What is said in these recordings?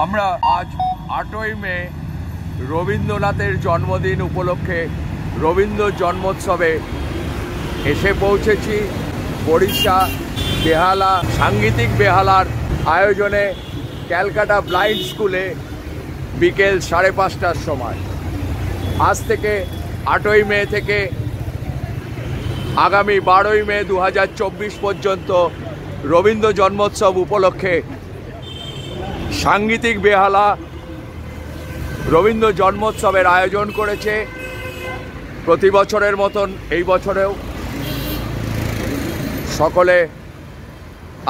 আমরা আজ 8ই মে রবীন্দ্রনাথের জন্মদিন উপলক্ষে রবীন্দ্র জন্মোৎসবে এসে পৌঁছেছি। বরিশা বেহালা সাংগীতিক বেহালার আয়োজনে ক্যালকাটা ব্লাইন্ড স্কুলে বিকেল 5:30টার সময়। আজ থেকে 8ই মে থেকে আগামী 12ই মে 2024 পর্যন্ত রবীন্দ্র জন্মোৎসব উপলক্ষে সাংগীতিক বেহালা রবীন্দ্র জন্মোৎসবের আয়োজন করেছে। প্রতি বছরের মতন এই বছরেও সকলে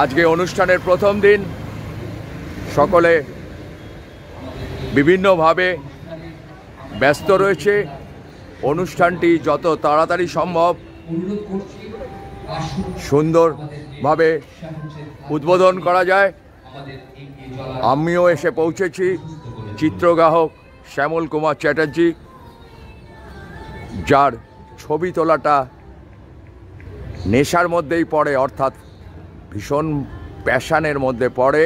আজকে অনুষ্ঠানের প্রথম দিন, সকলে বিভিন্নভাবে ব্যস্ত রয়েছে। অনুষ্ঠানটি যত তাড়াতাড়ি সম্ভব সুন্দরভাবে উদ্বোধন করা যায়। আমিও এসে পৌঁছেছি। চিত্রগ্রাহক শ্যামল কুমার চ্যাটার্জি, যার ছবি তোলাটা নেশার মধ্যেই পড়ে, অর্থাৎ ভীষণ প্যাশানের মধ্যে পড়ে।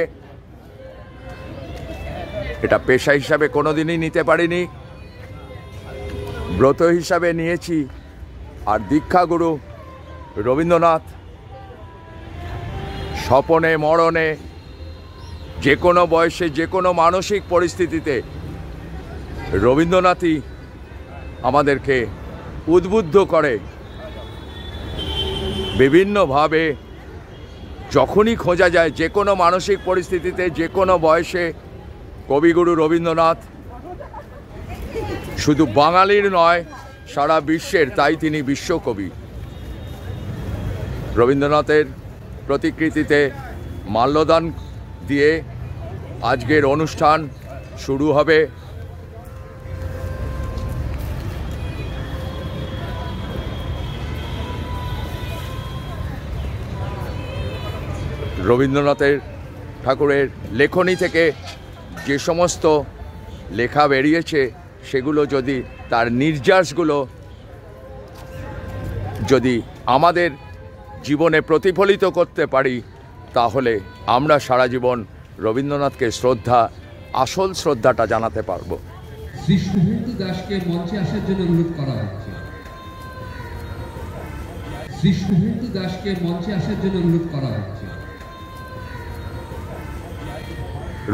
এটা পেশা হিসাবে কোনোদিনই নিতে পারিনি, ব্রত হিসাবে নিয়েছি। আর দীক্ষাগুরু রবীন্দ্রনাথ স্বপনে মরণে যে কোনো বয়সে যে কোনো মানসিক পরিস্থিতিতে রবীন্দ্রনাথই আমাদেরকে উদ্বুদ্ধ করে। বিভিন্নভাবে যখনই খোঁজা যায় যে কোনো মানসিক পরিস্থিতিতে যে কোনো বয়সে কবিগুরু রবীন্দ্রনাথ শুধু বাঙালির নয়, সারা বিশ্বের, তাই তিনি বিশ্বকবি। রবীন্দ্রনাথের প্রতিকৃতিতে মাল্যদান দিয়ে আজকের অনুষ্ঠান শুরু হবে। রবীন্দ্রনাথের ঠাকুরের লেখনী থেকে যে সমস্ত লেখা বেরিয়েছে সেগুলো যদি, তার নির্যাসগুলো যদি আমাদের জীবনে প্রতিফলিত করতে পারি, তাহলে আমরা সারা জীবন রবীন্দ্রনাথকে আসল শ্রদ্ধাটা জানাতে পারবো। শ্রী শুভেন্দু দাসকে মঞ্চে আসার জন্য অনুরোধ করা হচ্ছে। শ্রী শুভেন্দু দাসকে মঞ্চে আসার জন্য অনুরোধ করা হচ্ছে।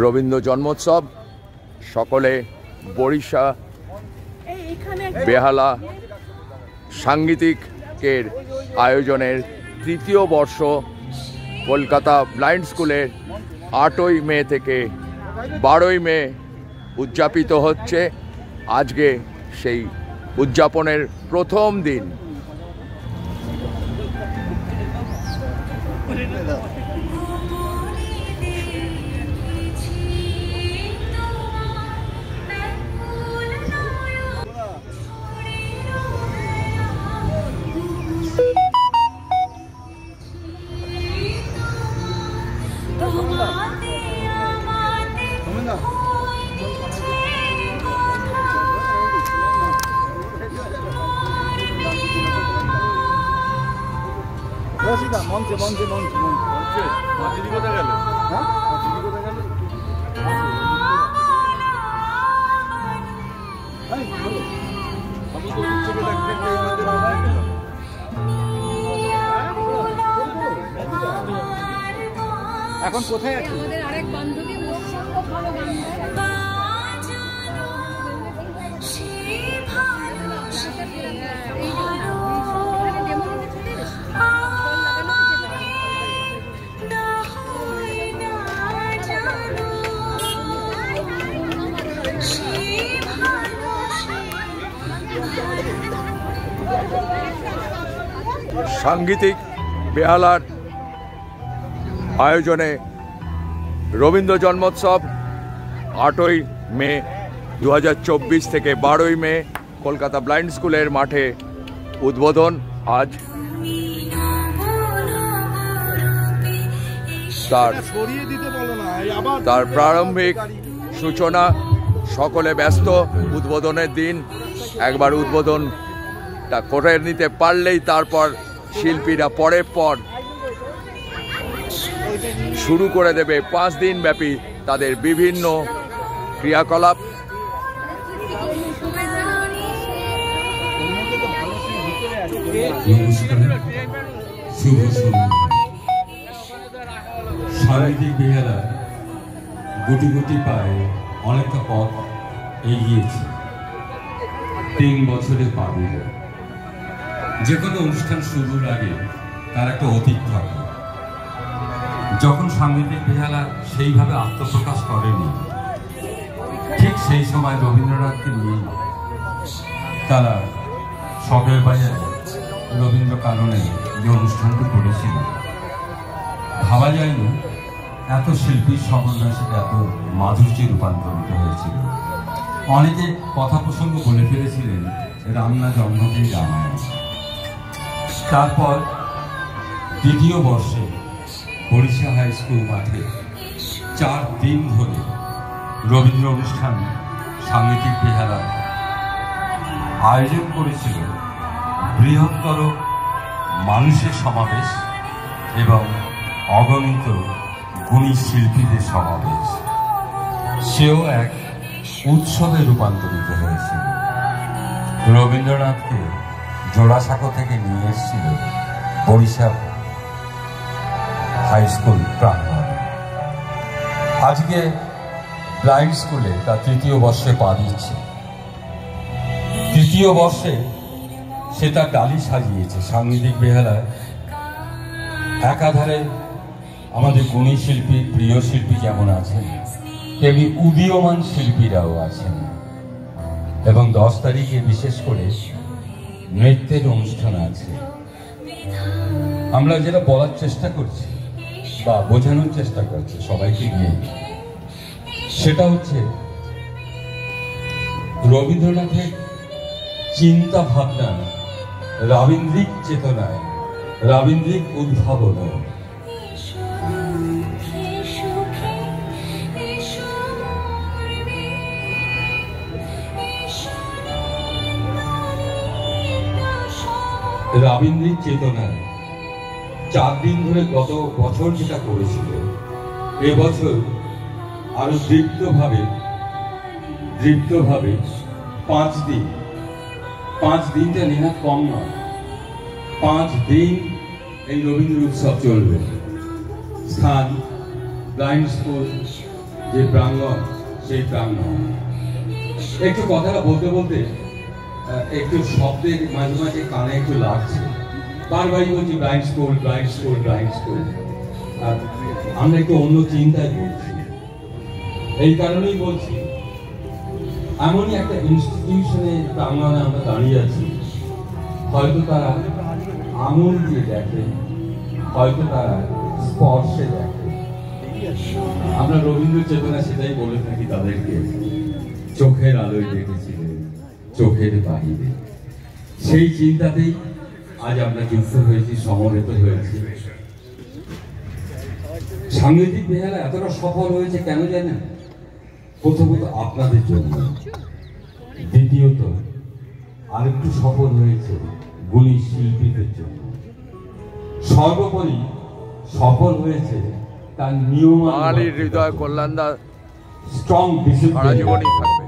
রবীন্দ্র জন্মোৎসব সকলে বরিশা বেহালা সাংগীতিকের আয়োজনের 3য় বর্ষ কলকাতা ব্লাইন্ড স্কুলের 8ই মে থেকে 12ই মে উদযাপিত হচ্ছে। আজকে সেই উদযাপনের প্রথম দিন। মঞ্চে মঞ্চে মঞ্চে মঞ্চে দিদি কোথায় গেল? হ্যাঁ দিদি কোথায় গেল? এখন কোথায় আছে? আমাদের আরেক বান্ধবী অসম্ভব ভালো গান গায়। সাংগীতিক বেহালার আয়োজনে রবীন্দ্র জন্মোৎসব 8ই মে 2024 থেকে 12ই মে কলকাতা ব্লাইন্ড স্কুলের মাঠে উদ্বোধন। আজ তার প্রারম্ভিক সূচনা। সকলে ব্যস্ত উদ্বোধনের দিন। একবার উদ্বোধনটা করে নিতে পারলেই তারপর শিল্পীরা পরের পর শুরু করে দেবে 5 দিন ব্যাপী তাদের বিভিন্ন ক্রিয়াকলাপ। শুভ সন্ধ্যা। সাংগীতিক বেহালা গুটি গুটি পায়ে অনেকটা পথ এগিয়েছে। 3 বছরে পা দিল। যে কোনো অনুষ্ঠান শুরুর আগে তার একটা অতীত থাকে। যখন সাংগীতিক বেহালা সেইভাবে আত্মপ্রকাশ করেনি, ঠিক সেই সময় রবীন্দ্রনাথকে নিয়ে তারা শখের বাজারে রবীন্দ্র কাননে যে অনুষ্ঠানটি করেছিল, ভাবা যায়নি এত শিল্পীর সমন্বয় সেটা এত মাধুর্যে রূপান্তরিত হয়েছিল। অনেকে কথা প্রসঙ্গ বলে ফেলেছিলেন রান্না জন্মতেই রামায়ণ। তারপর 2য় বর্ষে বরিশা হাই স্কুল মাঠে 4 দিন ধরে রবীন্দ্র অনুষ্ঠান সাংগীতিক বেহালা আয়োজন করেছিল বৃহত্তর মানুষের সমাবেশ এবং অগণিত গুণী শিল্পীদের সমাবেশ। সেও এক উৎসবে রূপান্তরিত হয়েছিল। রবীন্দ্রনাথকে জোড়াসাঁকো থেকে নিয়ে এসেছিল বরিশা হাই স্কুল প্রাঙ্গণ। আজকে ব্লাইন্ড স্কুলে তার 3য় বর্ষে পা দিচ্ছে। 3য় বর্ষে সে তার ডালি সাজিয়েছে। সাংগীতিক বেহালায় একাধারে আমাদের গুণী শিল্পী, প্রিয় শিল্পী যেমন আছেন, তেমনি উদীয়মান শিল্পীরাও আছেন। এবং 10 তারিখে বিশেষ করে নৃত্যের অনুষ্ঠান আছে। আমরা যেটা বলার চেষ্টা করছি বা বোঝানোর চেষ্টা করছি সবাইকে নিয়ে, সেটা হচ্ছে রবীন্দ্রনাথের চিন্তা ভাবনা রবীন্দ্রিক চেতনায়, রবীন্দ্রিক উদ্ভাবনায়। রবীন্দ্রিক চেতনায় 4 দিন ধরে গত বছর যেটা করেছিল, এবছর আরো দৃপ্তভাবে 5 দিন, 5 দিনটা নেহাত কম নয়। 5 দিন এই রবীন্দ্র উৎসব চলবে। স্থান ব্লাইন্ড স্কুল, যে প্রাঙ্গণ সেই প্রাঙ্গণ। একটু কথাটা বলতে বলতে একটু শব্দের মাঝে মাঝে কানে একটু লাগছে। বারবারই বলছি blind school, blind school, blind school. আর আমরা একটু অন্য চিন্তায় বলছি। এই কারণেই বলছি, এমনই একটা ইনস্টিটিউশনের প্রাঙ্গণে আমরা দাঁড়িয়ে আছি। হয়তো তারা আঙুল দিয়ে দেখে, হয়তো তারা স্পর্শে দেখে। আমরা রবীন্দ্র চেতনা সেটাই বলে থাকি তাদেরকে, চোখের আলোয় দেখেছিলেন, চোখের বাহিরে। সেই চিন্তাতেই আজ আমরা যুক্ত হয়েছি, সমবেত হয়েছি। সাংগীতিক বেহালা এতটা সফল হয়েছে কেন জানেন? প্রথমত আপনাদের জন্য, দ্বিতীয়ত আরেকটু সফল হয়েছে গুণী শিল্পীদের জন্য, সর্বোপরি সফল হয়েছে তার নিয়ম। বাঙালির হৃদয় কল্যাণদা স্ট্রং ডিসিপ্লিন থাকবে।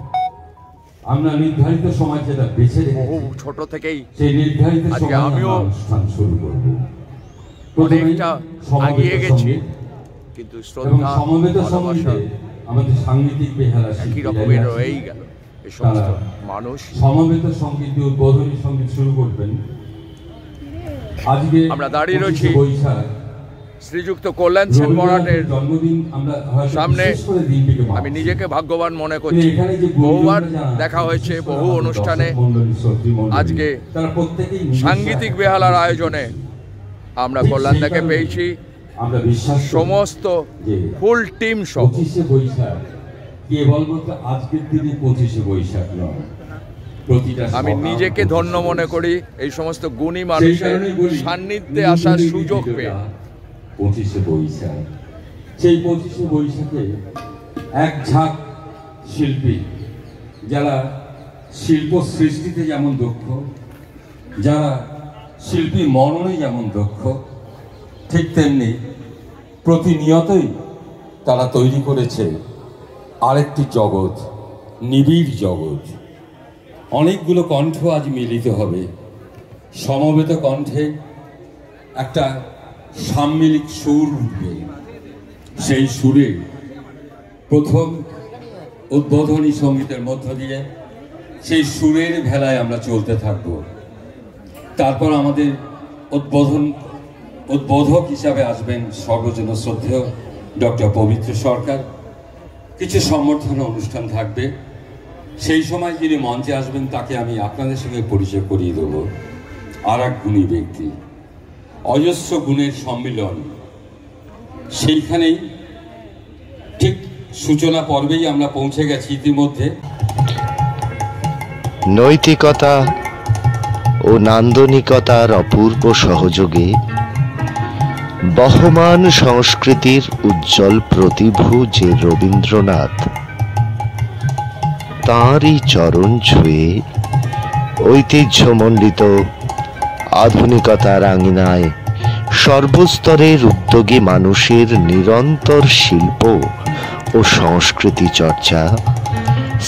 আমরা নির্ধারিত সময় যেটা বেছে বহু রেখেছি, ছোট থেকেই সেই নির্ধারিত আজকে সময় আমিও আমরা অনুষ্ঠান শুরু করব। অনেকটা আগিয়ে গেছি, কিন্তু এবং শ্রদ্ধা সমবেত ভালোবাসা সঙ্গীতে আমাদের সাংগীতিক বেহালা একই শিল্পীরা রকমের আছে। রয়েই গেল। এই সমস্ত তারা মানুষ সমবেত সঙ্গীত, উদ্বোধনী সঙ্গীত শুরু করবেন। আজকে আমরা দাঁড়িয়ে রয়েছি 25শে বৈশাখ, শ্রীযুক্ত কল্যাণ সেন বরাটের জন্মদিন। আমরা হয়তো সামনে বিশেষ করে দিনটিকে আমি মানছি। নিজেকে ভাগ্যবান মনে করছি। এখানে যে বহুবার গুণীজনরা যারা দেখা হয়েছে, বিশেষ করে বহু আমাদের অনুষ্ঠানে। দর্শক মণ্ডলী, শ্রোতৃ মণ্ডলী, আজকে তারা প্রত্যেকেই নিজস্ব সাংগীতিক একটা বেহালার দৃষ্টি আয়োজনে আমরা ঠিক কল্যাণদাকে সেই কারণে পেয়েছি। আমরা বিশ্বাস করি সমস্ত যে ফুল টিম সহ 25শে বৈশাখ কেবলমাত্র আজকের দিনে 25শে বৈশাখ নয়, প্রতিটা আমি সকাল নিজেকে ধন্য মনে করি এই সমস্ত গুণী সেই মানুষের কারণেই বলি, সান্নিধ্যে আসার সুযোগ পেয়ে। 25শে বৈশাখ, সেই 25শে বৈশাখে এক ঝাঁক শিল্পী, যারা শিল্প সৃষ্টিতে যেমন দক্ষ, যারা শিল্পী মননে যেমন দক্ষ, ঠিক তেমনি প্রতিনিয়তই তারা তৈরি করেছে আরেকটি জগৎ, নিবিড় জগৎ। অনেকগুলো কণ্ঠ আজ মিলিত হবে, সমবেত কণ্ঠে একটা সাম্মিলিক সুর উঠবে। সেই সুরে প্রথম উদ্বোধনী সঙ্গীতের মধ্য দিয়ে সেই সুরের ভেলায় আমরা চলতে থাকব। তারপর আমাদের উদ্বোধক হিসাবে আসবেন সর্বজন শ্রদ্ধেয় ডক্টর পবিত্র সরকার। কিছু সম্বর্ধনা অনুষ্ঠান থাকবে। সেই সময় যিনি মঞ্চে আসবেন তাকে আমি আপনাদের সঙ্গে পরিচয় করিয়ে দেব। আর এক গুণী ব্যক্তি, অজস্র গুণের সম্মিলন। সেইখানেই ঠিক সূচনা পর্বেই আমরা পৌঁছে গেছি ইতিমধ্যে। নৈতিকতা ও নান্দনিকতার অপূর্ব সহযোগে বহমান সংস্কৃতির উজ্জ্বল প্রতিভু যে রবীন্দ্রনাথ, তাঁরই চরণ ছুঁয়ে ঐতিহ্যমণ্ডিত আধুনিকতার আঙিনায় সর্বস্তরের উদ্যোগী মানুষের নিরন্তর শিল্প ও সংস্কৃতি চর্চা,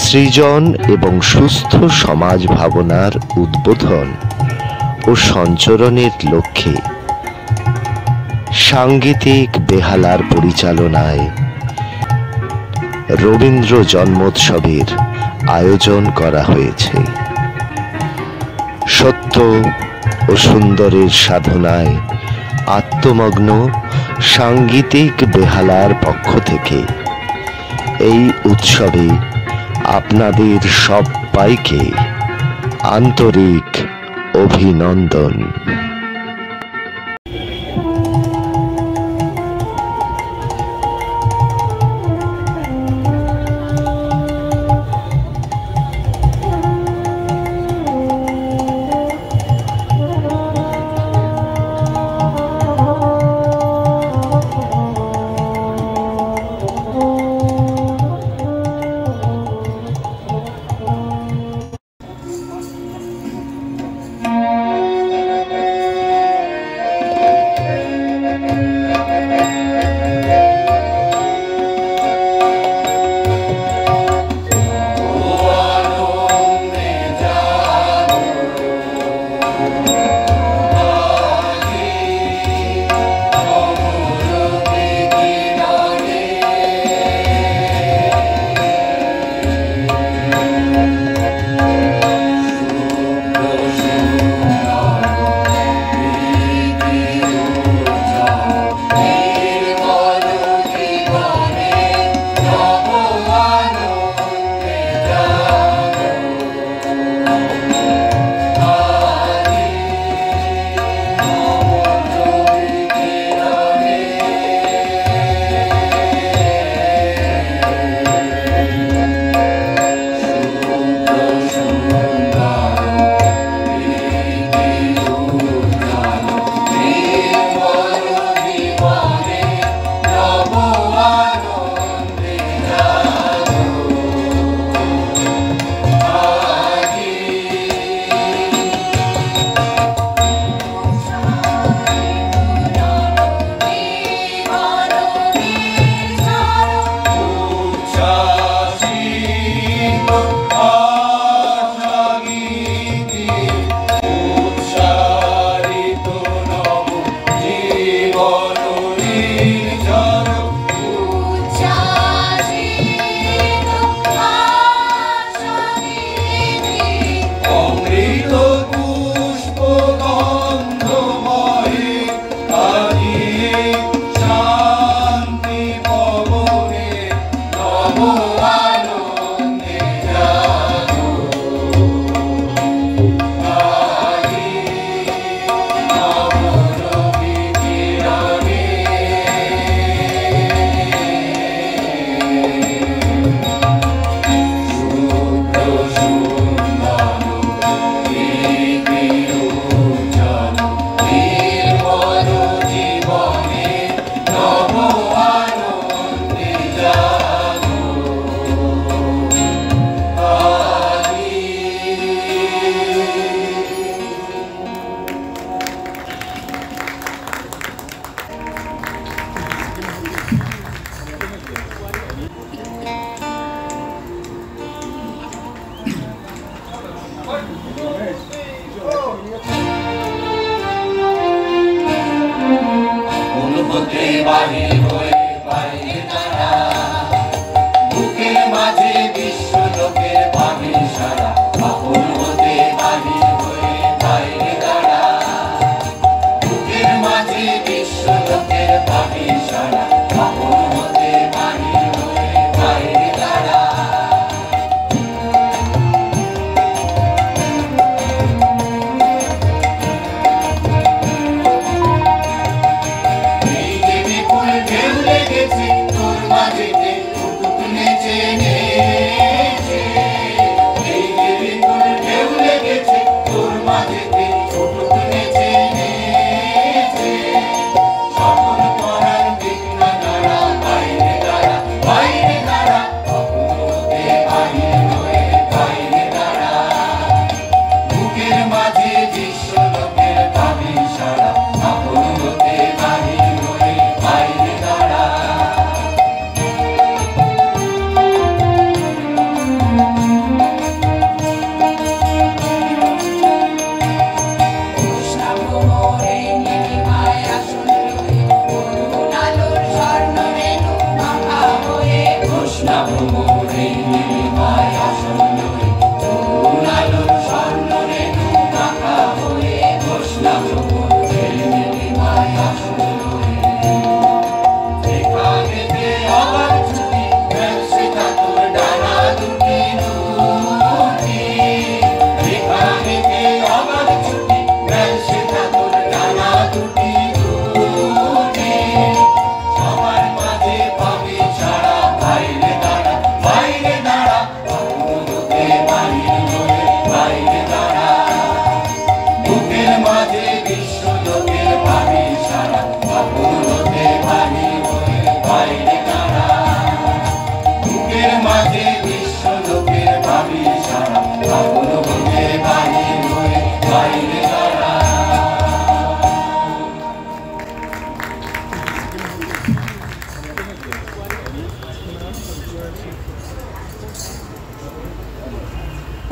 সৃজন এবং সুস্থ সমাজ ভাবনার উদ্বোধন ও সঞ্চরণের লক্ষ্যে সাংগীতিক বেহালার পরিচালনায় রবীন্দ্র জন্মোৎসবের আয়োজন করা হয়েছে। সত্য ও সুন্দরের সাধনায় আত্মমগ্ন সাংগীতিক বেহালার পক্ষ থেকে এই উৎসবে আপনাদের সবাইকে আন্তরিক অভিনন্দন।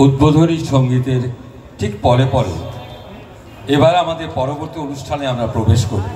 উদ্বোধনী সঙ্গীতের ঠিক পরে পরে এবার আমাদের পরবর্তী অনুষ্ঠানে আমরা প্রবেশ করব।